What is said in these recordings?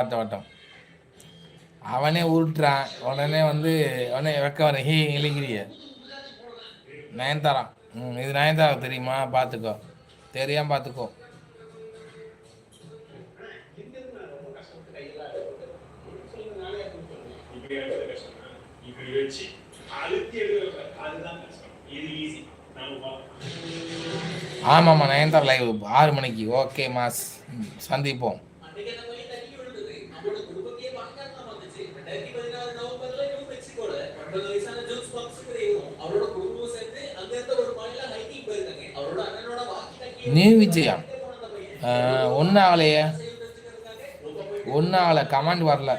வட்டம் அவனே உருட்டுறான். உடனே வந்து உடனே வெக்க வர ஹீ இழிக்கிறிய நயன்தாரா. இது நயன்தாரா தெரியுமா? பார்த்துக்கோ, தெரியாம பார்த்துக்கோ. ஆமாம்மா, நயன்தாரா லைவ் 6 மணிக்கு. ஓகே மாஸ், சந்திப்போம். நியூ விஜயா ஒன்றும் ஆகலையே, ஒன்றும் ஆகலை. கமாண்ட் வரல.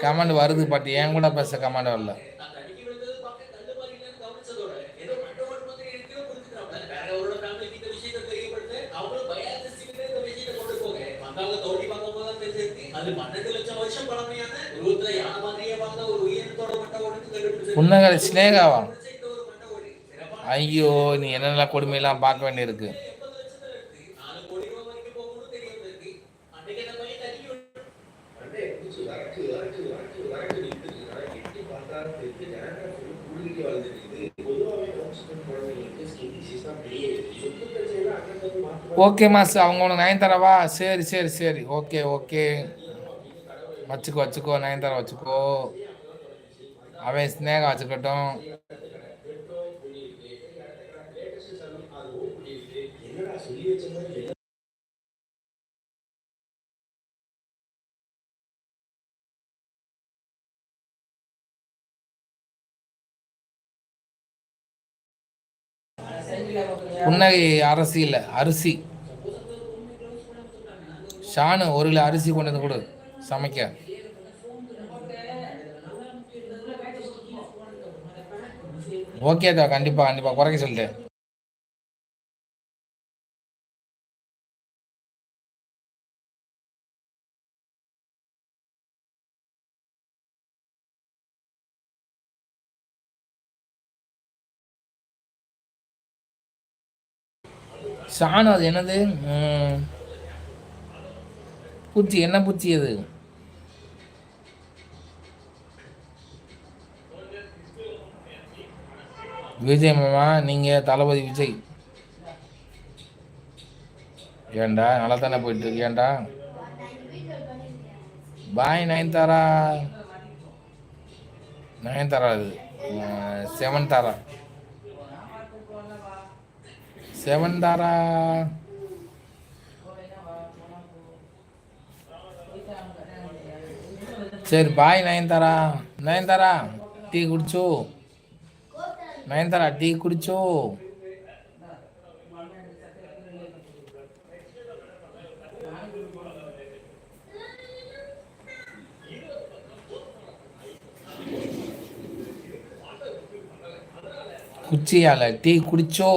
கமாண்ட் வருது, பட் என் கூட பேச கமாண்ட் வரல. புன்னகரை ஸ்னேகாவா? ஐயோ, நீ என்னென்ன கொடுமையெல்லாம் பார்க்க வேண்டியிருக்கு. ஓகே மாஸ், அவங்க உனக்கு நயன்தாராவா? சரி சரி சரி, ஓகே ஓகே, வச்சுக்கோ வச்சுக்கோ, நயன்தாரா வச்சுக்கோ, அவன் ஸ்னேகா வச்சுக்கட்டும். புன்னகை அரசியில் அரிசி. ஷானு 1 கிலோ அரிசி கொண்டு வந்து கொடு சமைக்க. ஓகேதா, கண்டிப்பா கண்டிப்பா குறைக்க சொல்லிட்டேன். ஷானு அது என்னது பூச்சி? என்ன பூச்சி அது? விஜய் மாமா, நீங்கள் தளபதி விஜய். ஏண்டா நல்லா தானே போயிட்டு இருக்கு. ஏண்டா பாய் நயன்தாரா. நயன்தாரா அது 7 தாரா. 7 தாரா. சரி பாய் நயன்தாரா. நயன்தாரா டீ குடிச்சோ? நயன்தாரா டீ குடிச்சோ? குச்சியால டீ குடிச்சோ?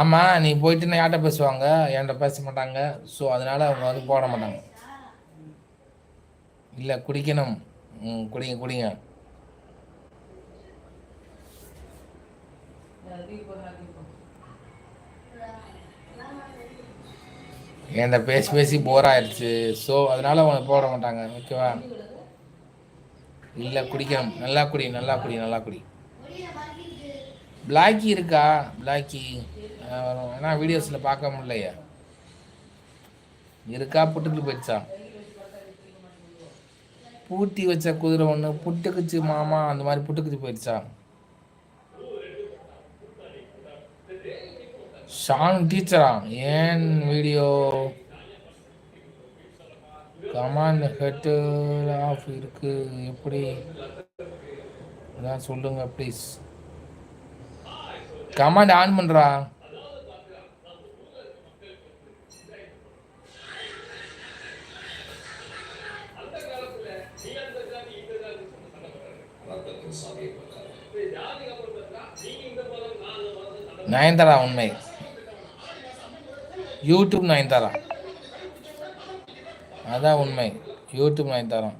ஆமாம், நீ போயிட்டு யார்கிட்ட பேசுவாங்க? என்கிட்ட பேச மாட்டாங்க. ஸோ அதனால் அவங்க வந்து போட மாட்டாங்க. இல்லை குடிக்கணும். குடிங்க குடிங்க. என்கிட்ட பேசி பேசி போர் ஆயிடுச்சு. ஸோ அதனால் அவங்க போட மாட்டாங்க. ஓகேவா? இல்லை குடிக்கணும். நல்லா குடி நல்லா குடி நல்லா குடி. பிளாக்கி இருக்கா? பிளாக்கி ஏன்னா வீடியோஸில் பார்க்க முடியலையே. இருக்கா? புட்டுக்கிட்டு போயிடுச்சா? பூட்டி வச்ச குதிரை ஒன்று புட்டுக்குச்சு மாமா, அந்த மாதிரி புட்டுக்குச்சு போயிடுச்சா? ஷான் டீச்சரா? ஏன் வீடியோ கமாண்ட் ஹெட் ஆஃப் இருக்கு, எப்படி அதான் சொல்லுங்க ப்ளீஸ். கமாண்ட் ஆன் பண்ணுறா. நயன்தாரா உண்மை. யூடியூப் நயன்தாரா, அதான் உண்மை. யூடியூப் நயன்தாரா.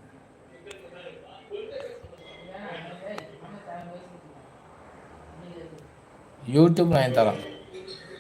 யூடியூப் நயன்தாரா.